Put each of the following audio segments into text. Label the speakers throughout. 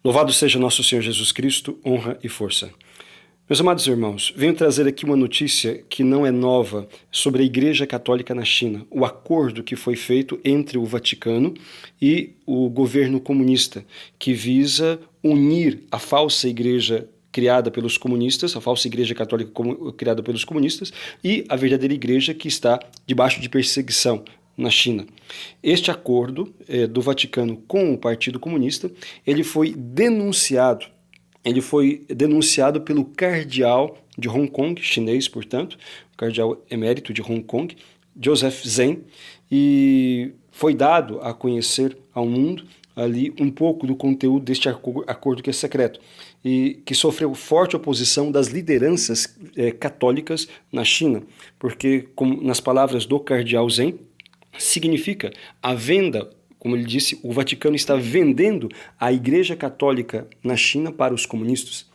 Speaker 1: Louvado seja nosso Senhor Jesus Cristo, honra e força. Meus amados irmãos, venho trazer aqui uma notícia que não é nova sobre a Igreja Católica na China, o acordo que foi feito entre o Vaticano e o governo comunista, que visa unir a falsa igreja criada pelos comunistas, a falsa igreja católica criada pelos comunistas, e a verdadeira igreja que está debaixo de perseguição na China. Este acordo do Vaticano com o Partido Comunista, ele foi denunciado pelo cardeal de Hong Kong, chinês, portanto, o cardeal emérito de Hong Kong, Joseph Zen, e foi dado a conhecer ao mundo ali um pouco do conteúdo deste acordo que é secreto e que sofreu forte oposição das lideranças católicas na China, porque, como nas palavras do cardeal Zen, significa a venda. Como ele disse, o Vaticano está vendendo a Igreja Católica na China para os comunistas.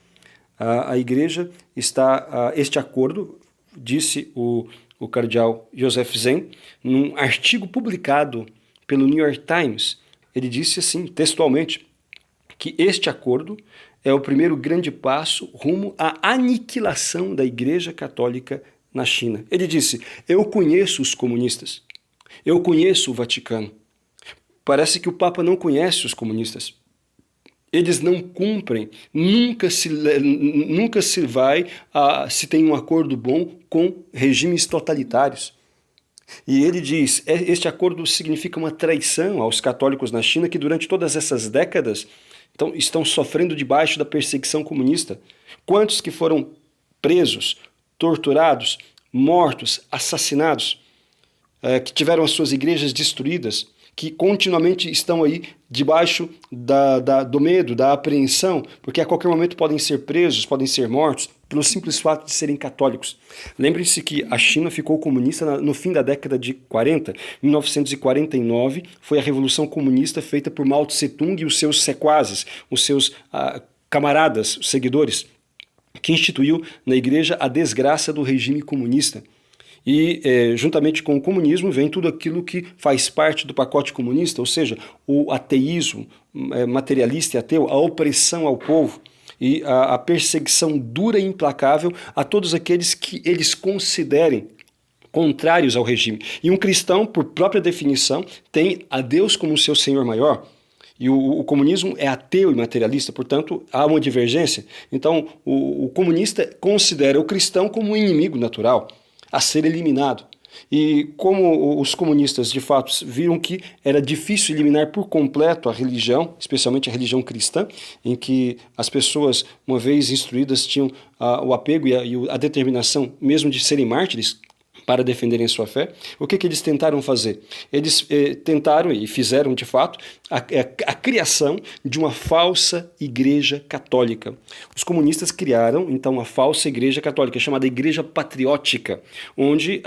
Speaker 1: A Igreja está... Este acordo, disse o cardeal Joseph Zen, num artigo publicado pelo New York Times, ele disse assim, textualmente, que este acordo é o primeiro grande passo rumo à aniquilação da Igreja Católica na China. Ele disse, eu conheço os comunistas, eu conheço o Vaticano. Parece que o Papa não conhece os comunistas. Eles não cumprem, nunca se vai, se tem um acordo bom com regimes totalitários. E ele diz, este acordo significa uma traição aos católicos na China que durante todas essas décadas estão sofrendo debaixo da perseguição comunista. Quantos que foram presos, torturados, mortos, assassinados, que tiveram as suas igrejas destruídas, que continuamente estão aí debaixo do medo, da apreensão, porque a qualquer momento podem ser presos, podem ser mortos, pelo simples fato de serem católicos. Lembre-se que a China ficou comunista no fim da década de 40. Em 1949 foi a Revolução Comunista feita por Mao Tse-tung e os seus sequazes, os seus camaradas, os seguidores, que instituiu na igreja a desgraça do regime comunista. E, juntamente com o comunismo, vem tudo aquilo que faz parte do pacote comunista, ou seja, o ateísmo materialista e ateu, a opressão ao povo e a perseguição dura e implacável a todos aqueles que eles considerem contrários ao regime. E um cristão, por própria definição, tem a Deus como seu Senhor maior. E o comunismo é ateu e materialista, portanto, há uma divergência. Então, o comunista considera o cristão como um inimigo natural, a ser eliminado. E como os comunistas de fato viram que era difícil eliminar por completo a religião, especialmente a religião cristã, em que as pessoas, uma vez instruídas, tinham o apego e a determinação mesmo de serem mártires para defenderem sua fé, o que eles tentaram fazer? Eles tentaram e fizeram, de fato, a criação de uma falsa igreja católica. Os comunistas criaram, então, a falsa igreja católica, chamada Igreja Patriótica, onde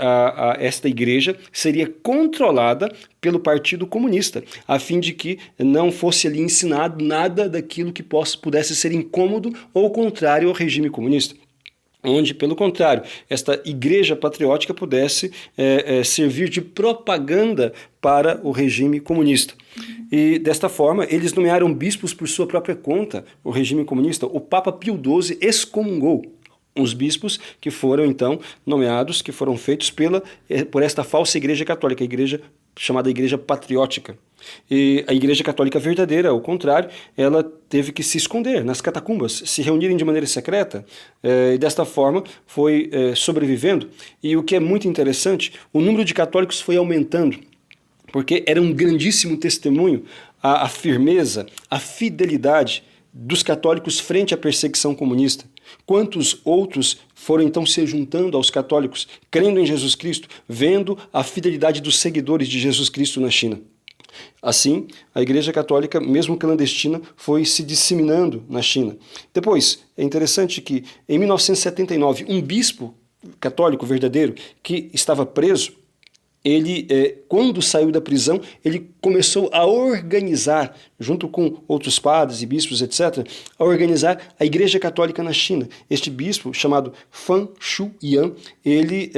Speaker 1: esta igreja seria controlada pelo Partido Comunista, a fim de que não fosse ali ensinado nada daquilo que pudesse ser incômodo ou contrário ao regime comunista. Onde, pelo contrário, esta igreja patriótica pudesse servir de propaganda para o regime comunista. E, desta forma, eles nomearam bispos por sua própria conta, o regime comunista. O Papa Pio XII excomungou os bispos que foram, então, nomeados, que foram feitos por esta falsa igreja católica, a igreja chamada Igreja Patriótica. E a Igreja Católica verdadeira, ao contrário, ela teve que se esconder nas catacumbas, se reunirem de maneira secreta, e desta forma foi sobrevivendo. E o que é muito interessante, o número de católicos foi aumentando, porque era um grandíssimo testemunho a firmeza, a fidelidade dos católicos frente à perseguição comunista. Quantos outros foram então se juntando aos católicos, crendo em Jesus Cristo, vendo a fidelidade dos seguidores de Jesus Cristo na China. Assim, a Igreja Católica, mesmo clandestina, foi se disseminando na China. Depois, é interessante que em 1979, um bispo católico verdadeiro que estava preso, ele, quando saiu da prisão, ele começou a organizar, junto com outros padres e bispos, etc., a organizar a Igreja Católica na China. Este bispo, chamado Fan Shuyan, ele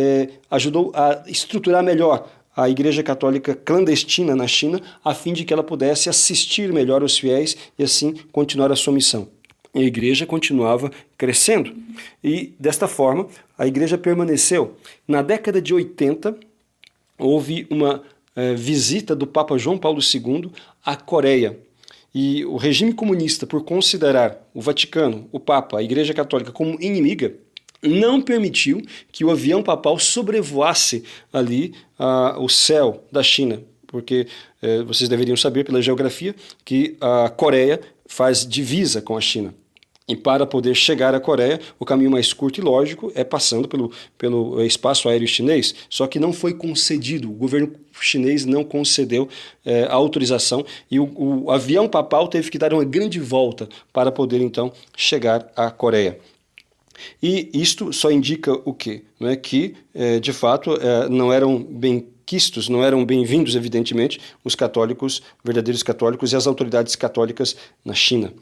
Speaker 1: ajudou a estruturar melhor a Igreja Católica clandestina na China, a fim de que ela pudesse assistir melhor os fiéis e assim continuar a sua missão. A igreja continuava crescendo e, desta forma, a igreja permaneceu. Na década de 80, houve uma visita do Papa João Paulo II à Coreia. E o regime comunista, por considerar o Vaticano, o Papa, a Igreja Católica como inimiga, não permitiu que o avião papal sobrevoasse ali o céu da China, porque vocês deveriam saber pela geografia que a Coreia faz divisa com a China. E para poder chegar à Coreia, o caminho mais curto e lógico é passando pelo espaço aéreo chinês, só que não foi concedido, o governo chinês não concedeu a autorização e o avião papal teve que dar uma grande volta para poder então chegar à Coreia. E isto só indica o quê? Não é que, de fato, não eram bem quistos, não eram bem-vindos, evidentemente, os católicos, verdadeiros católicos e as autoridades católicas na China.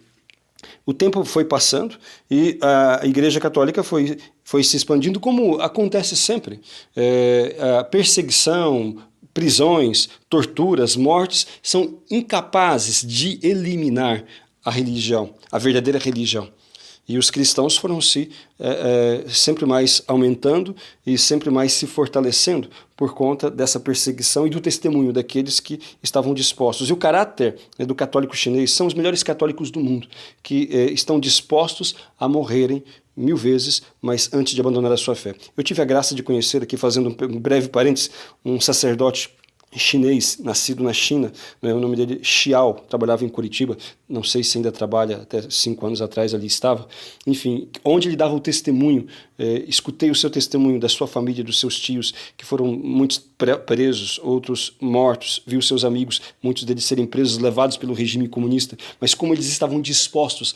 Speaker 1: O tempo foi passando e a Igreja Católica foi se expandindo, como acontece sempre. A perseguição, prisões, torturas, mortes são incapazes de eliminar a religião, a verdadeira religião. E os cristãos foram sempre mais aumentando e sempre mais se fortalecendo por conta dessa perseguição e do testemunho daqueles que estavam dispostos. E o caráter do católico chinês são os melhores católicos do mundo, que estão dispostos a morrerem 1000 vezes, mas antes de abandonar a sua fé. Eu tive a graça de conhecer aqui, fazendo um breve parênteses, um sacerdote chinês, nascido na China, o nome dele Xiao, trabalhava em Curitiba, não sei se ainda trabalha, até 5 anos atrás ali estava, enfim, onde ele dava o testemunho, escutei o seu testemunho da sua família, dos seus tios, que foram muitos presos, outros mortos, viu seus amigos, muitos deles serem presos, levados pelo regime comunista, mas como eles estavam dispostos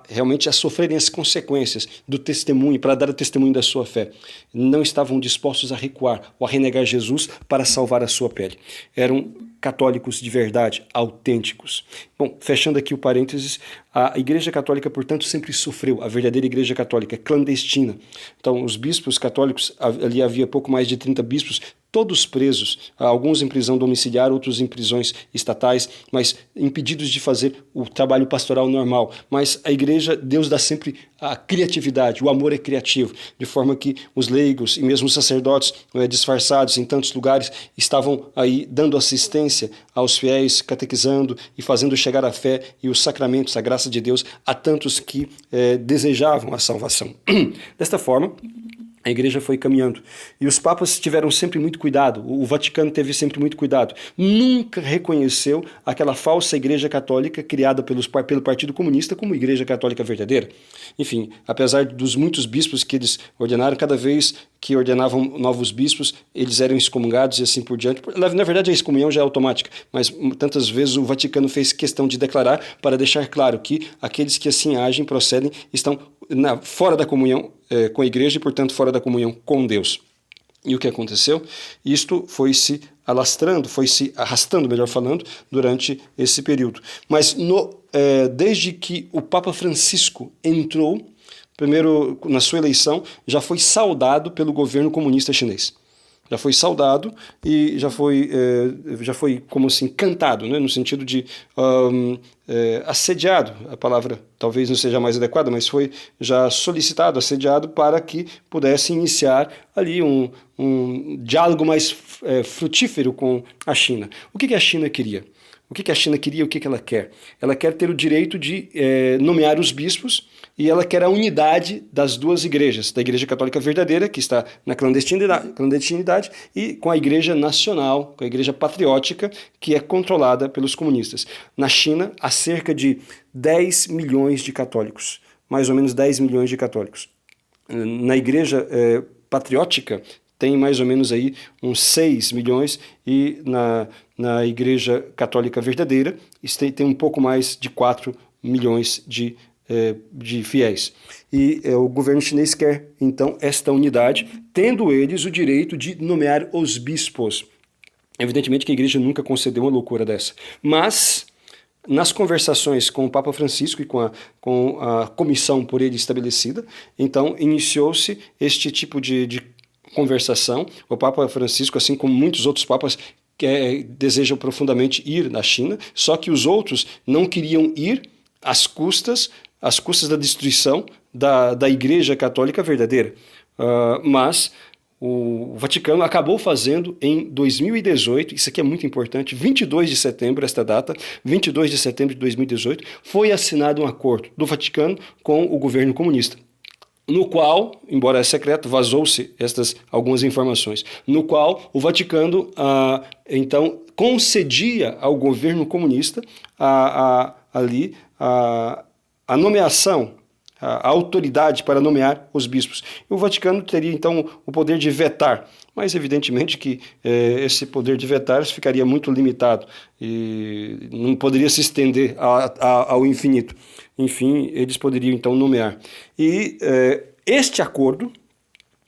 Speaker 1: realmente a sofrerem as consequências do testemunho, para dar o testemunho da sua fé, não estavam dispostos a recuar ou a renegar Jesus para salvar a sua pele. Eram católicos de verdade, autênticos. Bom, fechando aqui o parênteses, a Igreja Católica, portanto, sempre sofreu, a verdadeira Igreja Católica, clandestina. Então, os bispos católicos, ali havia pouco mais de 30 bispos, todos presos, alguns em prisão domiciliar, outros em prisões estatais, mas impedidos de fazer o trabalho pastoral normal. Mas a igreja, Deus dá sempre a criatividade, o amor é criativo, de forma que os leigos e mesmo os sacerdotes disfarçados em tantos lugares estavam aí dando assistência aos fiéis, catequizando e fazendo chegar a fé e os sacramentos, a graça de Deus a tantos que desejavam a salvação. Desta forma, a igreja foi caminhando. E os papas tiveram sempre muito cuidado, o Vaticano teve sempre muito cuidado. Nunca reconheceu aquela falsa igreja católica criada pelo Partido Comunista como igreja católica verdadeira. Enfim, apesar dos muitos bispos que eles ordenaram, cada vez que ordenavam novos bispos, eles eram excomungados e assim por diante. Na verdade, a excomunhão já é automática, mas tantas vezes o Vaticano fez questão de declarar para deixar claro que aqueles que assim agem, procedem, estão fora da comunhão com a igreja e, portanto, fora da comunhão com Deus. E o que aconteceu? Isto foi se alastrando, foi se arrastando, melhor falando, durante esse período. Mas desde que o Papa Francisco entrou, primeiro na sua eleição, já foi saudado pelo governo comunista chinês. Já foi saudado e já foi como assim, cantado, né? No sentido de assediado, a palavra talvez não seja mais adequada, mas foi já solicitado, assediado para que pudesse iniciar ali um diálogo mais frutífero com a China. O que a China queria? O que a China queria e o que ela quer? Ela quer ter o direito de nomear os bispos e ela quer a unidade das duas igrejas, da Igreja Católica Verdadeira, que está na clandestinidade, e com a Igreja Nacional, com a Igreja Patriótica, que é controlada pelos comunistas. Na China, há cerca de 10 milhões de católicos, mais ou menos 10 milhões de católicos. Na Igreja Patriótica, tem mais ou menos aí uns 6 milhões e na Igreja Católica Verdadeira tem um pouco mais de 4 milhões de fiéis. E o governo chinês quer, então, esta unidade, tendo eles o direito de nomear os bispos. Evidentemente que a igreja nunca concedeu uma loucura dessa. Mas, nas conversações com o Papa Francisco e com a comissão por ele estabelecida, então iniciou-se este tipo de conversação. O Papa Francisco, assim como muitos outros papas, desejam profundamente ir na China, só que os outros não queriam ir às custas da destruição da Igreja Católica verdadeira. Mas o Vaticano acabou fazendo em 2018, isso aqui é muito importante, 22 de setembro, esta data, 22 de setembro de 2018, foi assinado um acordo do Vaticano com o governo comunista, no qual, embora é secreto, vazou-se algumas informações, no qual o Vaticano, então, concedia ao governo comunista ali a nomeação, a autoridade para nomear os bispos. E o Vaticano teria, então, o poder de vetar, mas evidentemente que esse poder de vetar ficaria muito limitado e não poderia se estender ao infinito. Enfim, eles poderiam, então, nomear. E este acordo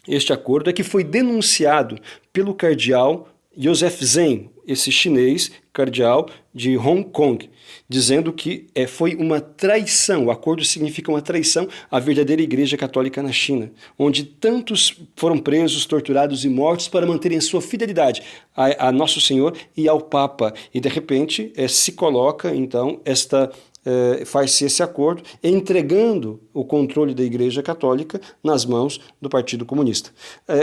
Speaker 1: é que foi denunciado pelo cardeal Joseph Zen, esse chinês cardeal de Hong Kong, dizendo que foi uma traição. O acordo significa uma traição à verdadeira Igreja Católica na China, onde tantos foram presos, torturados e mortos para manterem a sua fidelidade a Nosso Senhor e ao Papa. E de repente se coloca então faz-se esse acordo, entregando o controle da Igreja Católica nas mãos do Partido Comunista.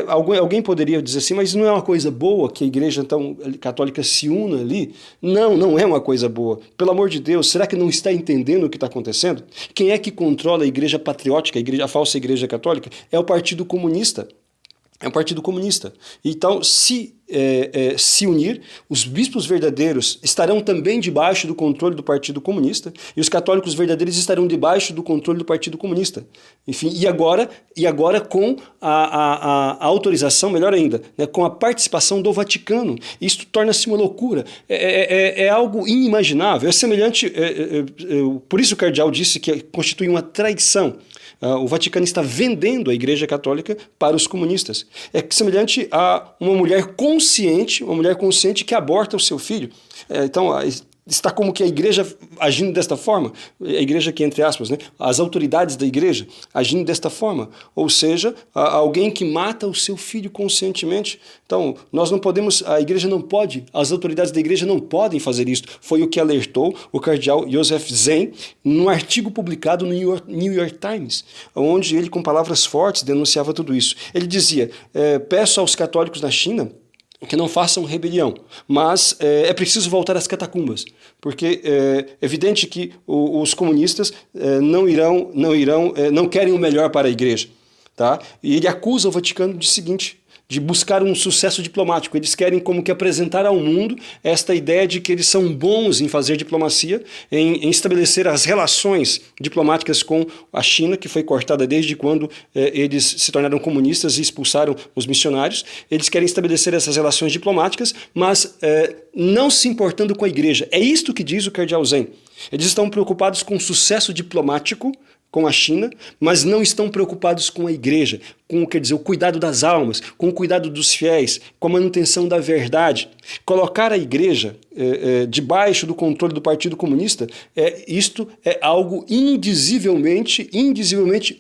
Speaker 1: Alguém poderia dizer assim, mas não é uma coisa boa que a Igreja então, Católica se una ali? Não, não é uma coisa boa. Pelo amor de Deus, será que não está entendendo o que está acontecendo? Quem é que controla a Igreja Patriótica, a falsa Igreja Católica? É o Partido Comunista. É o Partido Comunista. Então, se unir, os bispos verdadeiros estarão também debaixo do controle do Partido Comunista e os católicos verdadeiros estarão debaixo do controle do Partido Comunista. Enfim, e agora com a autorização, melhor ainda, né, com a participação do Vaticano. Isto torna-se uma loucura. É algo inimaginável. É semelhante. Por isso o cardeal disse que constitui uma traição. O Vaticano está vendendo a Igreja Católica para os comunistas. É semelhante a uma mulher consciente que aborta o seu filho. Então, está como que a igreja agindo desta forma, a igreja que, entre aspas, né, as autoridades da igreja agindo desta forma, ou seja, alguém que mata o seu filho conscientemente. Então, nós não podemos, a igreja não pode, as autoridades da igreja não podem fazer isso. Foi o que alertou o cardeal Joseph Zen num artigo publicado no New York Times, onde ele, com palavras fortes, denunciava tudo isso. Ele dizia, peço aos católicos na China que não façam rebelião, mas é preciso voltar às catacumbas, porque é evidente que os comunistas não querem o melhor para a igreja, tá? E ele acusa o Vaticano de buscar um sucesso diplomático. Eles querem como que apresentar ao mundo esta ideia de que eles são bons em fazer diplomacia, em estabelecer as relações diplomáticas com a China, que foi cortada desde quando eles se tornaram comunistas e expulsaram os missionários. Eles querem estabelecer essas relações diplomáticas, mas não se importando com a igreja. É isto que diz o cardeal Zen. Eles estão preocupados com o sucesso diplomático com a China, mas não estão preocupados com a igreja, com o cuidado das almas, com o cuidado dos fiéis, com a manutenção da verdade. Colocar a igreja debaixo do controle do Partido Comunista, isto é algo indizivelmente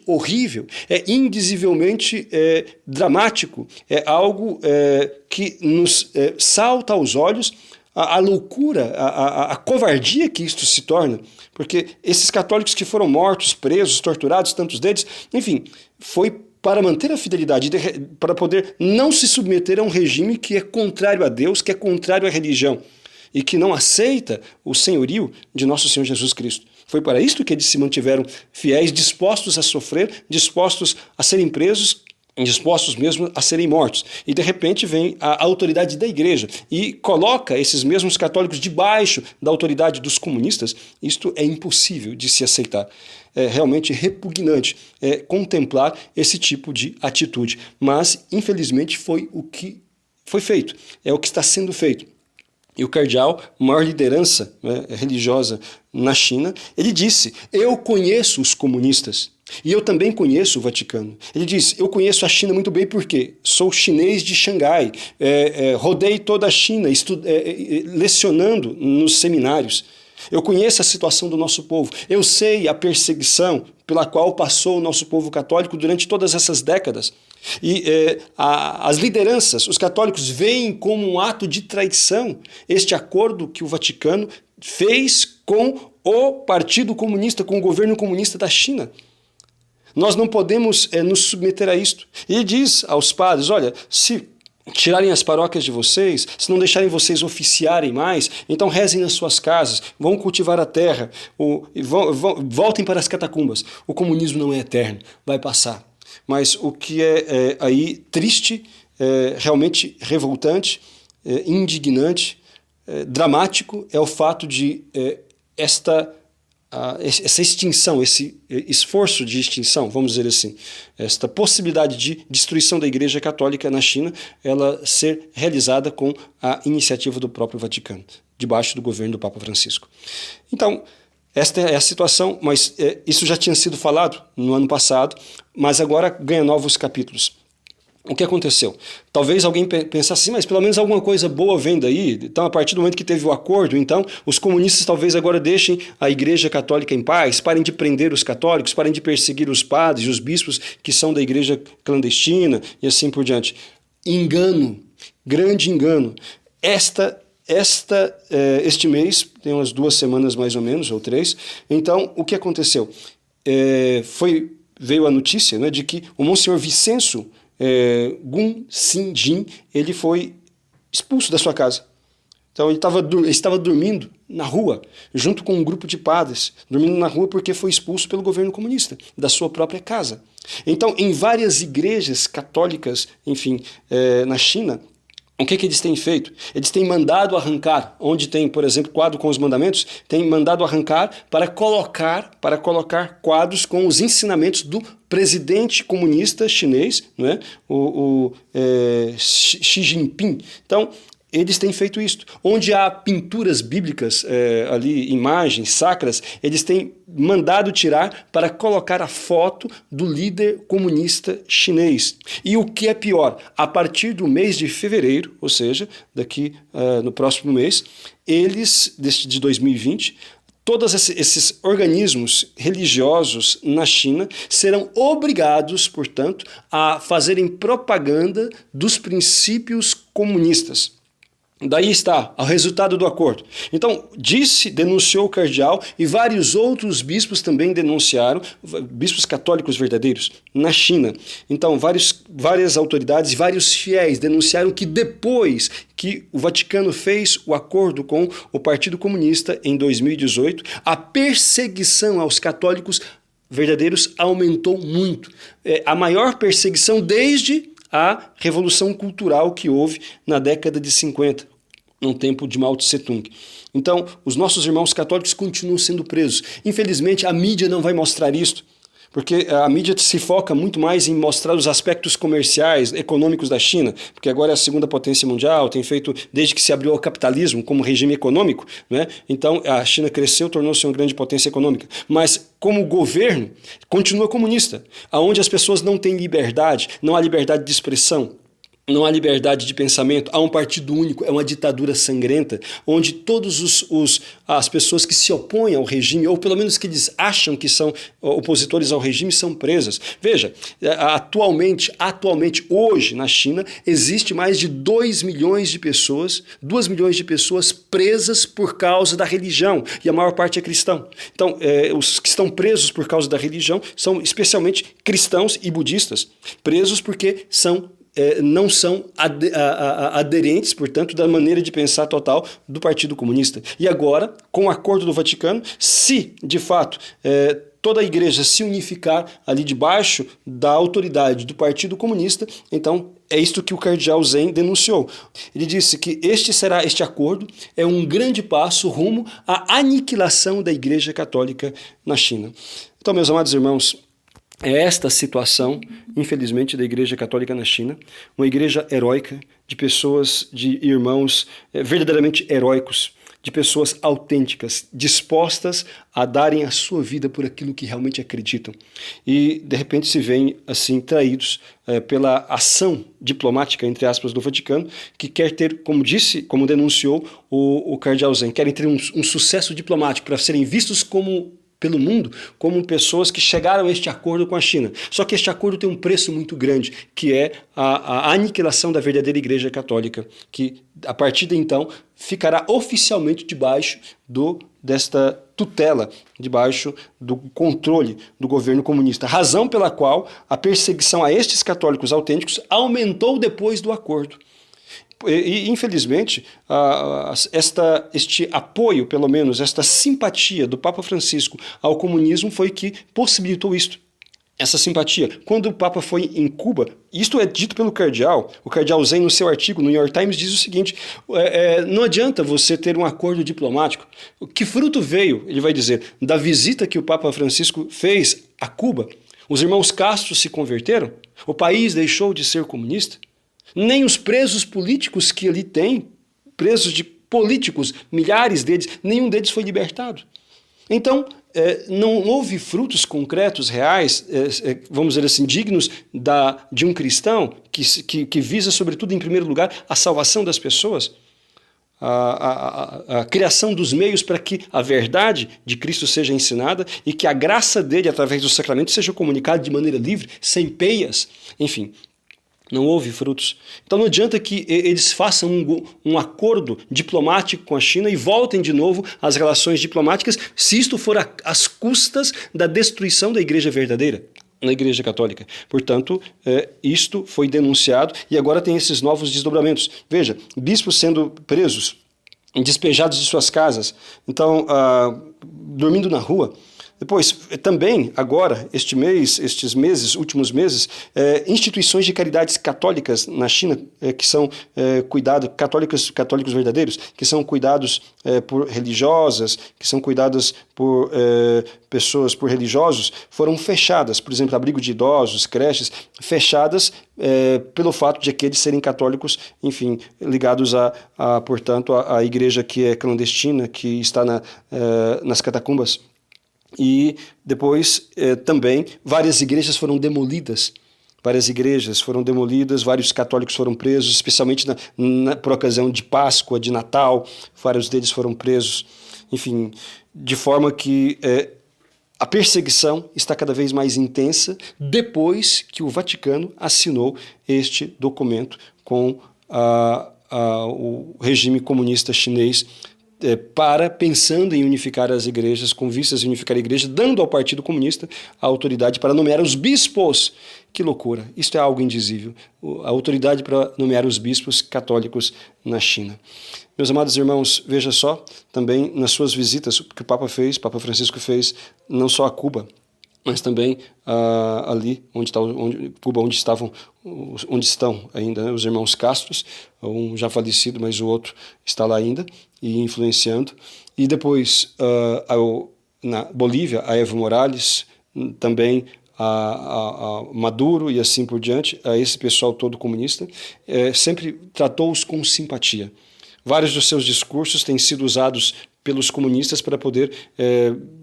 Speaker 1: horrível, é indizivelmente dramático, é algo que nos salta aos olhos a loucura, a covardia que isto se torna, porque esses católicos que foram mortos, presos, torturados, tantos deles, enfim, foi para manter a fidelidade, para poder não se submeter a um regime que é contrário a Deus, que é contrário à religião e que não aceita o senhorio de nosso Senhor Jesus Cristo. Foi para isto que eles se mantiveram fiéis, dispostos a sofrer, dispostos a serem presos, dispostos mesmo a serem mortos. E de repente vem a autoridade da igreja e coloca esses mesmos católicos debaixo da autoridade dos comunistas. Isto é impossível de se aceitar. É realmente repugnante contemplar esse tipo de atitude. Mas, infelizmente, foi o que foi feito. É o que está sendo feito. E o cardeal, maior liderança religiosa na China, ele disse, eu conheço os comunistas. E eu também conheço o Vaticano. Ele diz, eu conheço a China muito bem porque sou chinês de Xangai, rodei toda a China lecionando nos seminários. Eu conheço a situação do nosso povo. Eu sei a perseguição pela qual passou o nosso povo católico durante todas essas décadas. E as lideranças, os católicos, veem como um ato de traição este acordo que o Vaticano fez com o Partido Comunista, com o governo comunista da China. Nós não podemos nos submeter a isto. E ele diz aos padres, olha, se tirarem as paróquias de vocês, se não deixarem vocês oficiarem mais, então rezem nas suas casas, vão cultivar a terra, voltem para as catacumbas. O comunismo não é eterno, vai passar. Mas o que é aí triste, realmente revoltante, indignante, dramático, é o fato de essa extinção, esse esforço de extinção, vamos dizer assim, esta possibilidade de destruição da Igreja Católica na China, ela ser realizada com a iniciativa do próprio Vaticano, debaixo do governo do Papa Francisco. Então, esta é a situação, mas isso já tinha sido falado no ano passado, mas agora ganha novos capítulos. O que aconteceu? Talvez alguém pensasse assim, mas pelo menos alguma coisa boa vem daí. Então, a partir do momento que teve o acordo, então, os comunistas talvez agora deixem a Igreja Católica em paz, parem de prender os católicos, parem de perseguir os padres e os bispos que são da Igreja clandestina e assim por diante. Engano, grande engano. Este mês, tem umas 2 semanas mais ou menos, ou 3, então, o que aconteceu? Veio a notícia, né, de que o Monsenhor Vicêncio Gun Sin Jin, ele foi expulso da sua casa. Então ele estava dormindo na rua, junto com um grupo de padres, dormindo na rua porque foi expulso pelo governo comunista, da sua própria casa. Então, em várias igrejas católicas, enfim, na China, o que eles têm feito? Eles têm mandado arrancar, onde tem, por exemplo, quadro com os mandamentos, têm mandado arrancar para colocar quadros com os ensinamentos do presidente comunista chinês, não é? Xi Jinping. Então, eles têm feito isso. Onde há pinturas bíblicas, ali, imagens sacras, eles têm mandado tirar para colocar a foto do líder comunista chinês. E o que é pior, a partir do mês de fevereiro, ou seja, daqui no próximo mês, eles, de 2020, todos esses organismos religiosos na China serão obrigados, portanto, a fazerem propaganda dos princípios comunistas. Daí está o resultado do acordo. Então, denunciou o cardeal e vários outros bispos também denunciaram, bispos católicos verdadeiros, na China. Então, várias autoridades e vários fiéis denunciaram que depois que o Vaticano fez o acordo com o Partido Comunista em 2018, a perseguição aos católicos verdadeiros aumentou muito. A maior perseguição desde a revolução cultural que houve na década de 50, no tempo de Mao Tse-tung. Então, os nossos irmãos católicos continuam sendo presos. Infelizmente, a mídia não vai mostrar isso, porque a mídia se foca muito mais em mostrar os aspectos comerciais, econômicos da China, porque agora é a segunda potência mundial, tem feito, desde que se abriu ao capitalismo como regime econômico, né? Então a China cresceu, tornou-se uma grande potência econômica. Mas como governo, continua comunista, onde as pessoas não têm liberdade, não há liberdade de expressão, não há liberdade de pensamento, há um partido único, é uma ditadura sangrenta, onde todas as pessoas que se opõem ao regime, ou pelo menos que eles acham que são opositores ao regime, são presas. Veja, atualmente, hoje, na China, existe mais de 2 milhões de pessoas presas por causa da religião, e a maior parte é cristão. Então, os que estão presos por causa da religião são especialmente cristãos e budistas, presos porque não são aderentes, portanto, da maneira de pensar total do Partido Comunista. E agora, com o acordo do Vaticano, se, de fato, toda a igreja se unificar ali debaixo da autoridade do Partido Comunista, então é isto que o cardeal Zen denunciou. Ele disse que este acordo é um grande passo rumo à aniquilação da Igreja Católica na China. Então, meus amados irmãos, é esta situação, infelizmente, da Igreja Católica na China, uma igreja heróica, de pessoas, de irmãos verdadeiramente heróicos, de pessoas autênticas, dispostas a darem a sua vida por aquilo que realmente acreditam. E, de repente, se veem, assim, traídos pela ação diplomática, entre aspas, do Vaticano, que quer ter, como disse, como denunciou o cardeal Zen, querem ter um sucesso diplomático para serem vistos pelo mundo como pessoas que chegaram a este acordo com a China. Só que este acordo tem um preço muito grande, que é a aniquilação da verdadeira Igreja Católica, que a partir de então ficará oficialmente debaixo desta tutela, debaixo do controle do governo comunista. Razão pela qual a perseguição a estes católicos autênticos aumentou depois do acordo. E, infelizmente, este apoio, pelo menos, esta simpatia do Papa Francisco ao comunismo foi que possibilitou isto. Essa simpatia. Quando o Papa foi em Cuba, isto é dito pelo cardeal, o cardeal Zen, no seu artigo no New York Times, diz o seguinte: não adianta você ter um acordo diplomático. Que fruto veio, ele vai dizer, da visita que o Papa Francisco fez a Cuba? Os irmãos Castro se converteram? O país deixou de ser comunista? Nem os presos políticos que ali tem, presos de políticos, milhares deles, nenhum deles foi libertado. Então, não houve frutos concretos, reais, vamos dizer assim, dignos de um cristão que visa, sobretudo, em primeiro lugar, a salvação das pessoas, a criação dos meios para que a verdade de Cristo seja ensinada e que a graça dele, através do sacramento, seja comunicada de maneira livre, sem peias, enfim. Não houve frutos. Então não adianta que eles façam um acordo diplomático com a China e voltem de novo às relações diplomáticas, se isto for às custas da destruição da Igreja verdadeira, na Igreja Católica. Portanto, isto foi denunciado e agora tem esses novos desdobramentos. Veja, bispos sendo presos, despejados de suas casas, então, dormindo na rua. Depois, também, agora, estes últimos meses, instituições de caridades católicas na China, que são católicos verdadeiros, que são cuidados por religiosas, que são cuidadas por pessoas, por religiosos, foram fechadas. Por exemplo, abrigo de idosos, creches, fechadas pelo fato de aqueles serem católicos, enfim, ligados portanto, à igreja que é clandestina, que está nas catacumbas. E depois também várias igrejas foram demolidas, vários católicos foram presos, especialmente por ocasião de Páscoa, de Natal, vários deles foram presos, enfim, de forma que a perseguição está cada vez mais intensa depois que o Vaticano assinou este documento com o regime comunista chinês, pensando em unificar as igrejas, com vistas a unificar a igreja, dando ao Partido Comunista a autoridade para nomear os bispos. Que loucura! Isto é algo indizível. A autoridade para nomear os bispos católicos na China. Meus amados irmãos, veja só, também nas suas visitas que o Papa Francisco fez, não só a Cuba, mas também ali onde estão ainda, né, os irmãos Castros, um já falecido, mas o outro está lá ainda e influenciando. E depois na Bolívia, a Evo Morales, também a Maduro e assim por diante, a esse pessoal todo comunista, sempre tratou-os com simpatia. Vários dos seus discursos têm sido usados pelos comunistas para poder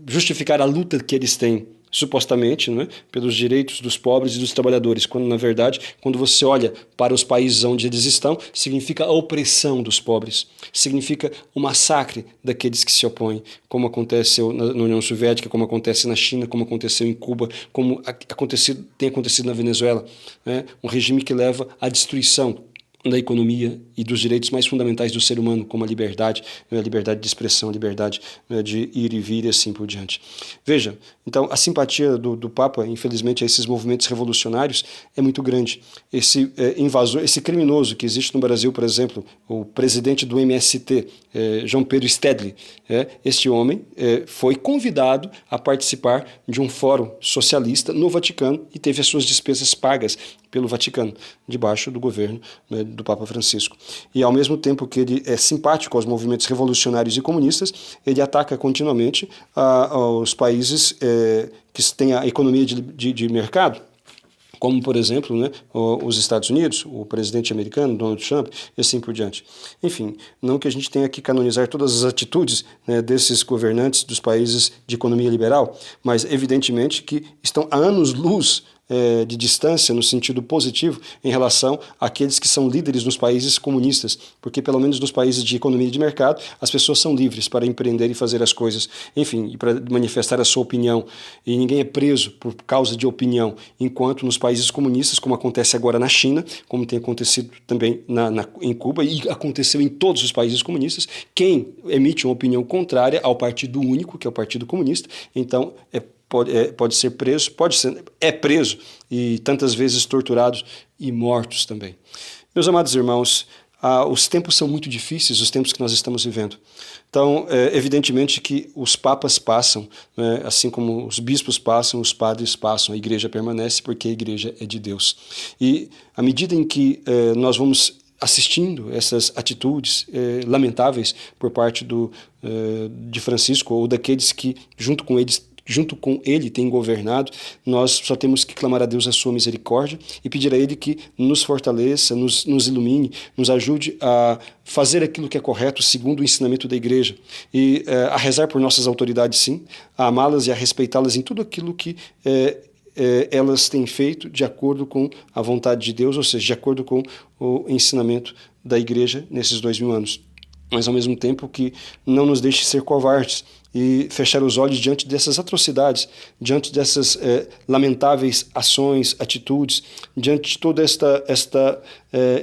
Speaker 1: justificar a luta que eles têm, supostamente, né, pelos direitos dos pobres e dos trabalhadores, quando, na verdade, quando você olha para os países onde eles estão, significa a opressão dos pobres, significa o massacre daqueles que se opõem, como aconteceu na União Soviética, como acontece na China, como aconteceu em Cuba, como tem acontecido na Venezuela, né, um regime que leva à destruição da economia e dos direitos mais fundamentais do ser humano, como a liberdade de expressão, a liberdade de ir e vir e assim por diante. Veja, então a simpatia do Papa, infelizmente, a esses movimentos revolucionários é muito grande. Esse invasor, esse criminoso que existe no Brasil, por exemplo, o presidente do MST, João Pedro Stedley, este homem foi convidado a participar de um fórum socialista no Vaticano e teve as suas despesas pagas pelo Vaticano, debaixo do governo do Papa Francisco. E ao mesmo tempo que ele é simpático aos movimentos revolucionários e comunistas, ele ataca continuamente os países que têm a economia de mercado, como, por exemplo, né, os Estados Unidos, o presidente americano, Donald Trump, e assim por diante. Enfim, não que a gente tenha que canonizar todas as atitudes, né, desses governantes dos países de economia liberal, mas evidentemente que estão a anos-luz de distância no sentido positivo em relação àqueles que são líderes nos países comunistas, porque pelo menos nos países de economia de mercado as pessoas são livres para empreender e fazer as coisas, enfim, e para manifestar a sua opinião, e ninguém é preso por causa de opinião, enquanto nos países comunistas, como acontece agora na China, como tem acontecido também em Cuba e aconteceu em todos os países comunistas, quem emite uma opinião contrária ao partido único, que é o Partido Comunista, então pode ser preso, é preso e tantas vezes torturados e mortos também. Meus amados irmãos, os tempos são muito difíceis, os tempos que nós estamos vivendo. Então, evidentemente que os papas passam, né, assim como os bispos passam, os padres passam, a igreja permanece porque a igreja é de Deus. E à medida em que nós vamos assistindo essas atitudes lamentáveis por parte de Francisco ou daqueles que junto com ele tem governado, nós só temos que clamar a Deus a sua misericórdia e pedir a Ele que nos fortaleça, nos ilumine, nos ajude a fazer aquilo que é correto segundo o ensinamento da igreja e a rezar por nossas autoridades, sim, a amá-las e a respeitá-las em tudo aquilo que elas têm feito de acordo com a vontade de Deus, ou seja, de acordo com o ensinamento da igreja nesses 2000 anos. Mas ao mesmo tempo que não nos deixe ser covardes e fechar os olhos diante dessas atrocidades, diante dessas lamentáveis ações, atitudes, diante de toda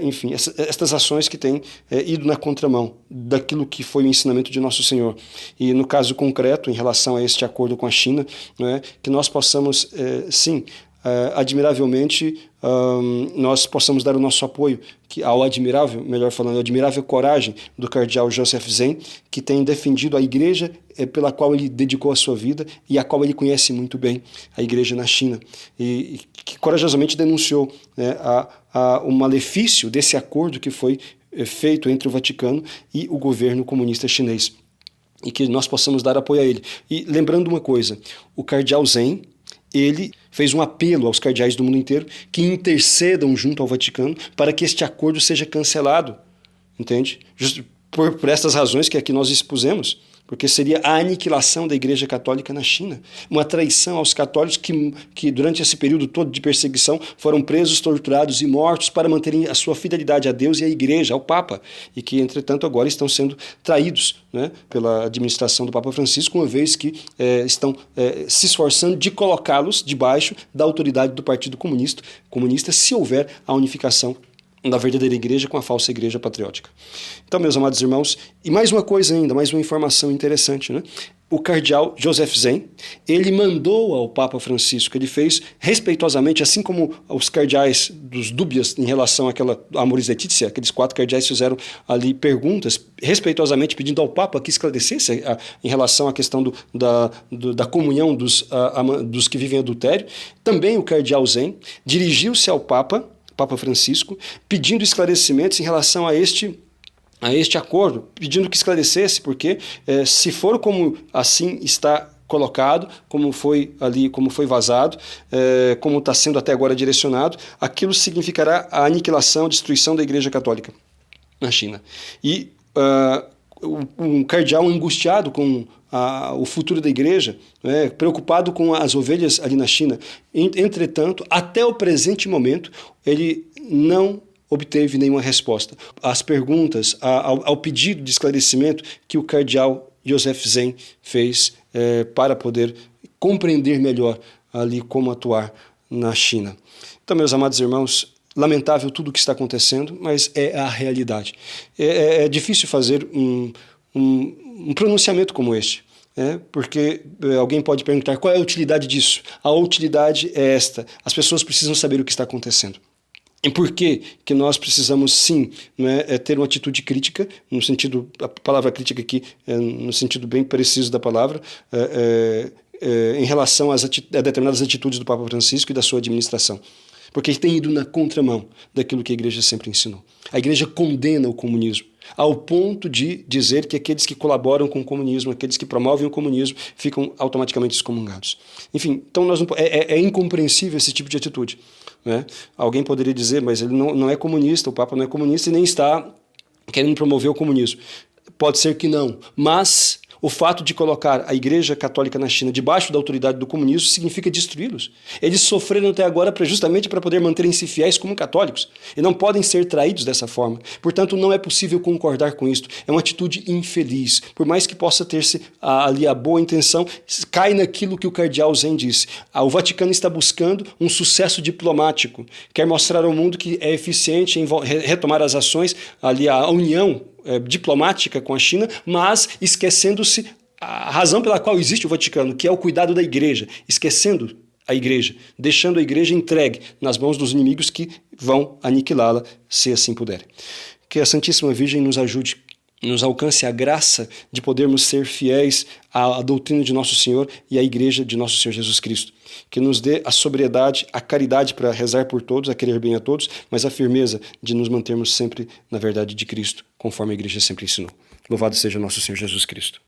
Speaker 1: enfim, estas ações que têm ido na contramão daquilo que foi o ensinamento de Nosso Senhor. E no caso concreto, em relação a este acordo com a China, que nós possamos, sim, admiravelmente nós possamos dar o nosso apoio ao admirável, melhor falando, admirável coragem do cardeal Joseph Zen, que tem defendido a igreja pela qual ele dedicou a sua vida e a qual ele conhece muito bem, a igreja na China, e que corajosamente denunciou, né, o malefício desse acordo que foi feito entre o Vaticano e o governo comunista chinês, e que nós possamos dar apoio a ele. E lembrando uma coisa, o cardeal Zen, ele fez um apelo aos cardeais do mundo inteiro que intercedam junto ao Vaticano para que este acordo seja cancelado, entende? Just por estas razões que aqui nós expusemos, porque seria a aniquilação da Igreja Católica na China, uma traição aos católicos que durante esse período todo de perseguição foram presos, torturados e mortos para manterem a sua fidelidade a Deus e à Igreja, ao Papa, e que, entretanto, agora estão sendo traídos, né, pela administração do Papa Francisco, uma vez que estão se esforçando de colocá-los debaixo da autoridade do Partido Comunista, se houver a unificação da verdadeira igreja com a falsa igreja patriótica. Então, meus amados irmãos, e mais uma coisa ainda, mais uma informação interessante, né? O cardeal Joseph Zen, ele mandou ao Papa Francisco, ele fez respeitosamente, assim como os cardeais dos Dúbias em relação àquela Amoris Laetitia, aqueles 4 cardeais fizeram ali perguntas, respeitosamente pedindo ao Papa que esclarecesse em relação à questão da comunhão dos que vivem adultério. Também o cardeal Zen dirigiu-se ao Papa Francisco, pedindo esclarecimentos em relação a este acordo, pedindo que esclarecesse, porque se for como assim está colocado, como foi vazado, como está sendo até agora direcionado, aquilo significará a aniquilação, a destruição da Igreja Católica na China. E um cardeal angustiado com o futuro da igreja, né, preocupado com as ovelhas ali na China. Entretanto, até o presente momento, ele não obteve nenhuma resposta. As perguntas, ao pedido de esclarecimento que o cardeal Joseph Zen fez para poder compreender melhor ali como atuar na China. Então, meus amados irmãos, lamentável tudo o que está acontecendo, mas é a realidade. É difícil fazer um pronunciamento como este, porque alguém pode perguntar qual é a utilidade disso. A utilidade é esta: as pessoas precisam saber o que está acontecendo. E por que nós precisamos, sim, ter uma atitude crítica, no sentido, a palavra crítica aqui, no sentido bem preciso da palavra, em relação a determinadas atitudes do Papa Francisco e da sua administração. porque tem ido na contramão daquilo que a igreja sempre ensinou. A igreja condena o comunismo, ao ponto de dizer que aqueles que colaboram com o comunismo, aqueles que promovem o comunismo, ficam automaticamente excomungados. Enfim, então é incompreensível esse tipo de atitude, né? Alguém poderia dizer, mas ele não é comunista, o Papa não é comunista e nem está querendo promover o comunismo. Pode ser que não, mas o fato de colocar a Igreja Católica na China debaixo da autoridade do comunismo significa destruí-los. Eles sofreram até agora justamente para poder manterem-se fiéis como católicos e não podem ser traídos dessa forma. Portanto, não é possível concordar com isto. É uma atitude infeliz. Por mais que possa ter-se ali a boa intenção, cai naquilo que o cardeal Zen disse. O Vaticano está buscando um sucesso diplomático. Quer mostrar ao mundo que é eficiente em retomar as ações, ali a união diplomática com a China, mas esquecendo-se a razão pela qual existe o Vaticano, que é o cuidado da igreja, esquecendo a igreja, deixando a igreja entregue nas mãos dos inimigos que vão aniquilá-la, se assim puderem. Que a Santíssima Virgem nos ajude, nos alcance a graça de podermos ser fiéis à doutrina de Nosso Senhor e à Igreja de Nosso Senhor Jesus Cristo. Que nos dê a sobriedade, a caridade para rezar por todos, a querer bem a todos, mas a firmeza de nos mantermos sempre na verdade de Cristo, conforme a Igreja sempre ensinou. Louvado seja Nosso Senhor Jesus Cristo.